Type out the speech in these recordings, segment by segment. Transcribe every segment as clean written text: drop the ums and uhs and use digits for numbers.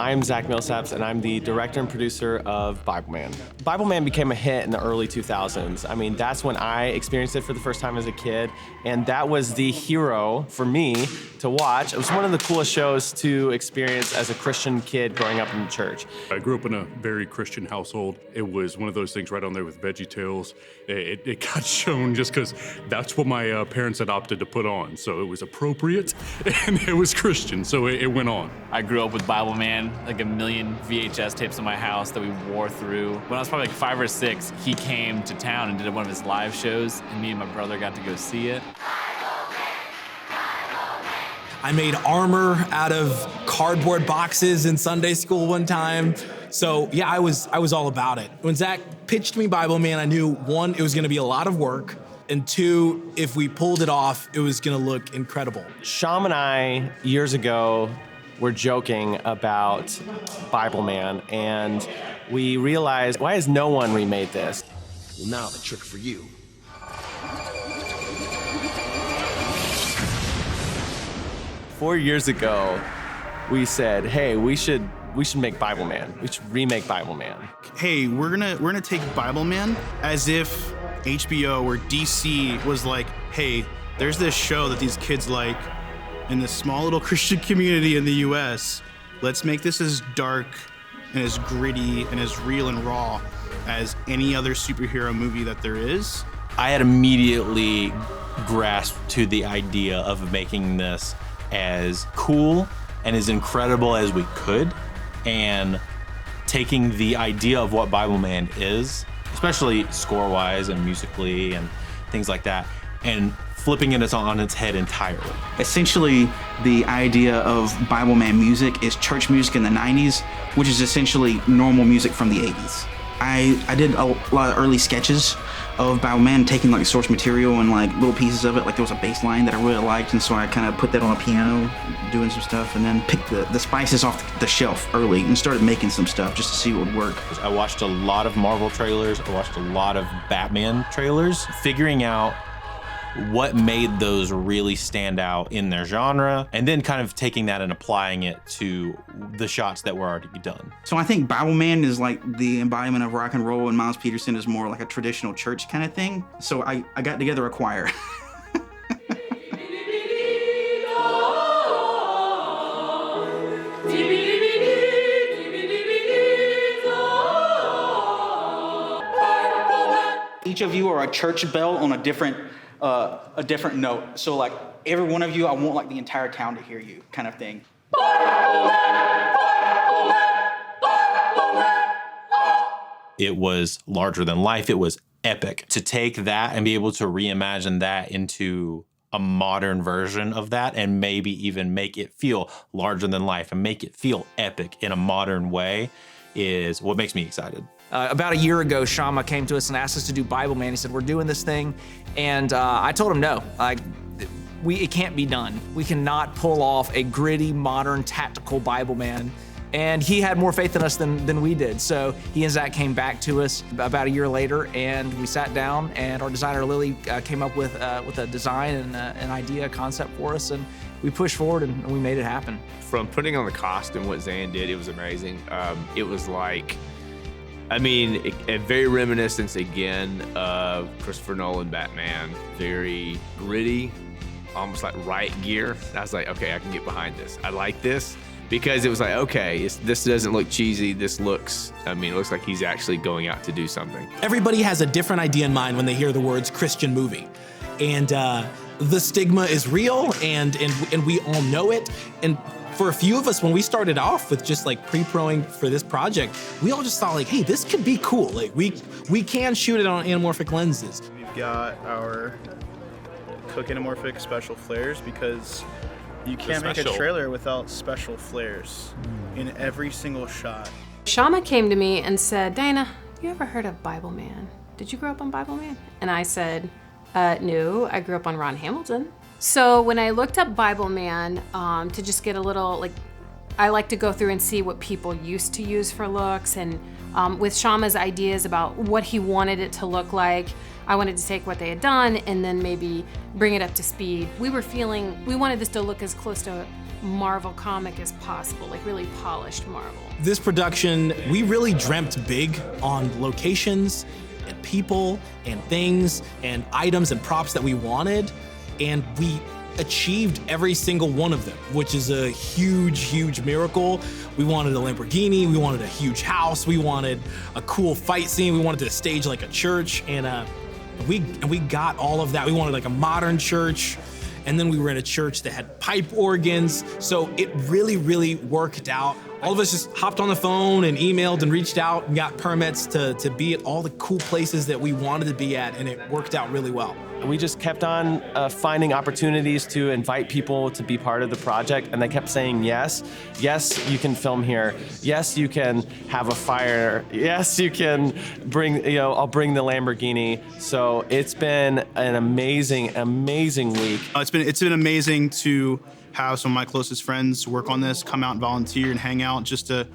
I'm Zach Millsaps, and I'm the director and producer of Bibleman. Bibleman became a hit in the early 2000s. I mean, that's when I experienced it for the first time as a kid, and that was the hero for me to watch. It was one of the coolest shows to experience as a Christian kid growing up in the church. I grew up in a very Christian household. It was one of those things right on there with VeggieTales. It got shown just because that's what my parents had opted to put on. So it was appropriate and it was Christian, so it went on. I grew up with Bibleman, like a million VHS tapes in my house that we wore through. When I was probably like 5 or 6, he came to town and did one of his live shows, and me and my brother got to go see it. I made armor out of cardboard boxes in Sunday school one time. So yeah, I was all about it. When Zach pitched me Bibleman, I knew 1, it was gonna be a lot of work, and 2, if we pulled it off, it was gonna look incredible. Shama and I, years ago, were joking about Bibleman, and we realized, why has no one remade this? Well, now the trick for you. Four years ago, we said, hey, we should make Bibleman. We should remake Bibleman. Hey, we're gonna take Bibleman as if HBO or DC was like, hey, there's this show that these kids like in this small little Christian community in the US. Let's make this as dark and as gritty and as real and raw as any other superhero movie that there is. I had immediately grasped to the idea of making this as cool and as incredible as we could, and taking the idea of what Bibleman is, especially score-wise and musically and things like that, and flipping it on its head entirely. Essentially, the idea of Bibleman music is church music in the 90s, which is essentially normal music from the 80s. I did a lot of early sketches of Bibleman, taking like source material and like little pieces of it. Like there was a bass line that I really liked, and so I kind of put that on a piano, doing some stuff, and then picked the spices off the shelf early and started making some stuff just to see what would work. I watched a lot of Marvel trailers, I watched a lot of Batman trailers, figuring out what made those really stand out in their genre, and then kind of taking that and applying it to the shots that were already done. So I think Bibleman is like the embodiment of rock and roll, and Miles Peterson is more like a traditional church kind of thing. So I got together a choir. Each of you are a church bell on a different note. So like every one of you, I want like the entire town to hear you, kind of thing. It was larger than life. It was epic. To take that and be able to reimagine that into a modern version of that, and maybe even make it feel larger than life and make it feel epic in a modern way, is what makes me excited. About a year ago, Shama came to us and asked us to do Bibleman. He said, we're doing this thing. And I told him no, it can't be done. We cannot pull off a gritty, modern, tactical Bibleman. And he had more faith in us than we did. So he and Zach came back to us about a year later, and we sat down, and our designer Lily came up with a design and an idea, a concept for us, and we pushed forward and we made it happen. From putting on the costume, what Zan did, it was amazing. It was like, I mean, a very reminiscence again of Christopher Nolan Batman. Very gritty, almost like riot gear. I was like, okay, I can get behind this. I like this because it was like, okay, this doesn't look cheesy. This looks, I mean, it looks like he's actually going out to do something. Everybody has a different idea in mind when they hear the words Christian movie. And the stigma is real, and we all know it. And for a few of us, when we started off with just like pre-proing for this project, we all just thought like, hey, this could be cool. Like we can shoot it on anamorphic lenses. We've got our Cook Anamorphic special flares, because you can't make a trailer without special flares in every single shot. Shama came to me and said, Dana, you ever heard of Bibleman? Did you grow up on Bibleman? And I said, no, I grew up on Ron Hamilton. So when I looked up Bibleman to just get a little, like, I like to go through and see what people used to use for looks, and with Shama's ideas about what he wanted it to look like, I wanted to take what they had done and then maybe bring it up to speed. We were feeling, we wanted this to look as close to Marvel comic as possible, like really polished Marvel. This production, we really dreamt big on locations and people and things and items and props that we wanted, and we achieved every single one of them, which is a huge, huge miracle. We wanted a Lamborghini, we wanted a huge house, we wanted a cool fight scene, we wanted to stage like a church, and we got all of that. We wanted like a modern church, and then we were in a church that had pipe organs, so it really, really worked out. All of us just hopped on the phone and emailed and reached out and got permits to be at all the cool places that we wanted to be at, and it worked out really well. We just kept on finding opportunities to invite people to be part of the project, and they kept saying yes. Yes, you can film here. Yes, you can have a fire. Yes, you can bring, I'll bring the Lamborghini. So it's been an amazing, amazing week. It's been amazing to have some of my closest friends work on this, come out and volunteer and hang out just to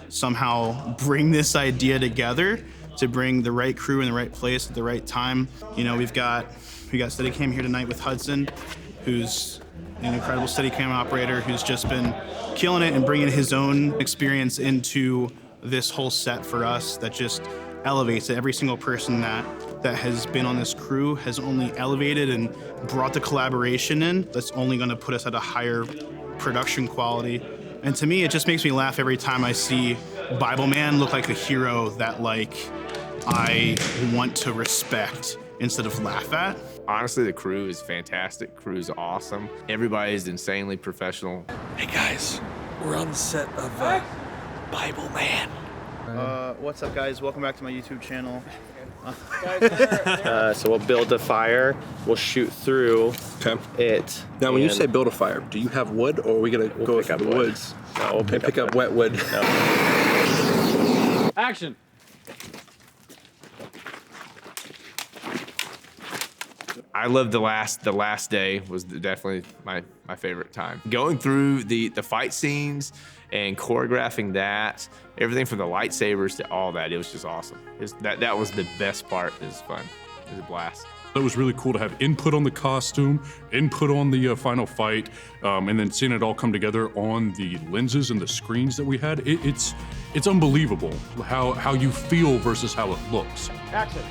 somehow bring this idea together, to bring the right crew in the right place at the right time. We've got Steadicam here tonight with Hudson, who's an incredible Steadicam operator who's just been killing it and bringing his own experience into this whole set for us that just elevates it. Every single person that has been on this crew has only elevated and brought the collaboration in. That's only gonna put us at a higher production quality. And to me, it just makes me laugh every time I see Bibleman look like a hero that I want to respect instead of laugh at. Honestly, the crew is fantastic. Crew's awesome. Everybody's insanely professional. Hey guys, we're on the set of Bibleman. What's up, guys? Welcome back to my YouTube channel. So we'll build a fire, we'll shoot through it. Now, when you say build a fire, do you have wood, or are we gonna go through the woods? No, we'll pick up wet wood. No. Action. I loved the last day was definitely my favorite time. Going through the fight scenes and choreographing that, everything from the lightsabers to all that, it was just awesome. That was the best part. It was fun. It was a blast. It was really cool to have input on the costume, input on the final fight, and then seeing it all come together on the lenses and the screens that we had. It's unbelievable how you feel versus how it looks. Action.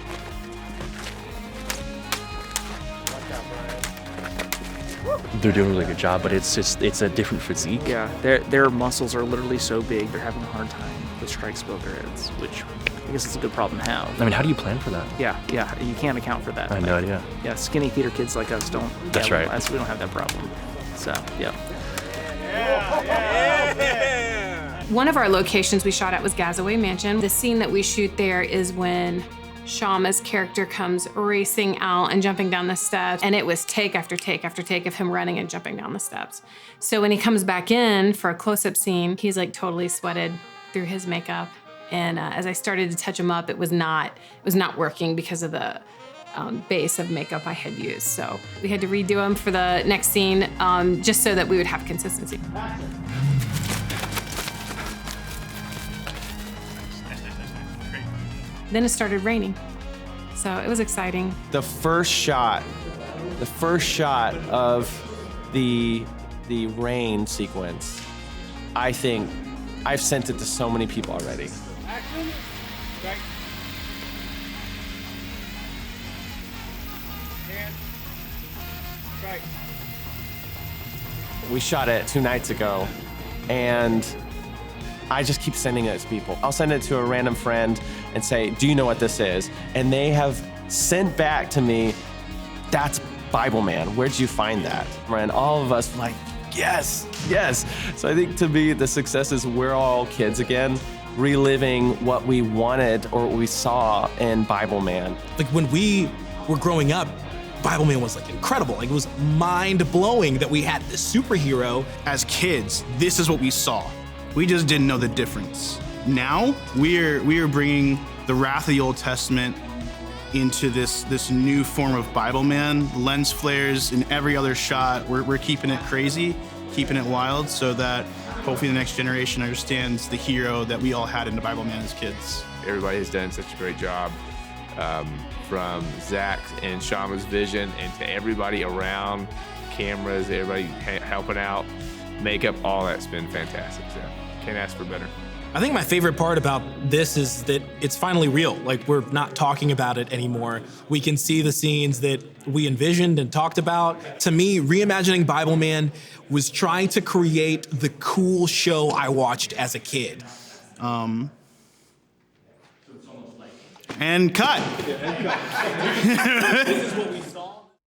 They're doing a really good job, but it's a different physique. Yeah, their muscles are literally so big, they're having a hard time with strikes above their heads, which I guess it's a good problem to have. I mean, how do you plan for that? Yeah, you can't account for that. I have no idea. Yeah, skinny theater kids like us don't. That's right. We don't have that problem. So, yeah. One of our locations we shot at was Gazaway Mansion. The scene that we shoot there is when Shama's character comes racing out and jumping down the steps, and it was take after take after take of him running and jumping down the steps. So when he comes back in for a close-up scene, he's like totally sweated through his makeup. And as I started to touch him up, it was not working because of the base of makeup I had used. So we had to redo him for the next scene just so that we would have consistency. Then it started raining. So it was exciting. The first shot of the rain sequence, I think I've sent it to so many people already. Action. Strike. Hand. Strike. We shot it 2 nights ago, and I just keep sending it to people. I'll send it to a random friend and say, do you know what this is? And they have sent back to me, that's Bibleman. Where'd you find that? And all of us like, yes, yes. So I think to me, the success is we're all kids again, reliving what we wanted or what we saw in Bibleman. Like when we were growing up, Bibleman was like incredible. Like it was mind-blowing that we had this superhero. As kids, this is what we saw. We just didn't know the difference. Now, we are bringing the wrath of the Old Testament into this new form of Bibleman. Lens flares in every other shot. We're keeping it crazy, keeping it wild, so that hopefully the next generation understands the hero that we all had in the Bibleman as kids. Everybody has done such a great job, from Zach and Shama's vision and to everybody around, cameras, everybody helping out. makeup, all that's been fantastic. So can't ask for better. I think my favorite part about this is that it's finally real. Like, we're not talking about it anymore. We can see the scenes that we envisioned and talked about. To me, reimagining Bibleman was trying to create the cool show I watched as a kid. And cut. This is what we saw.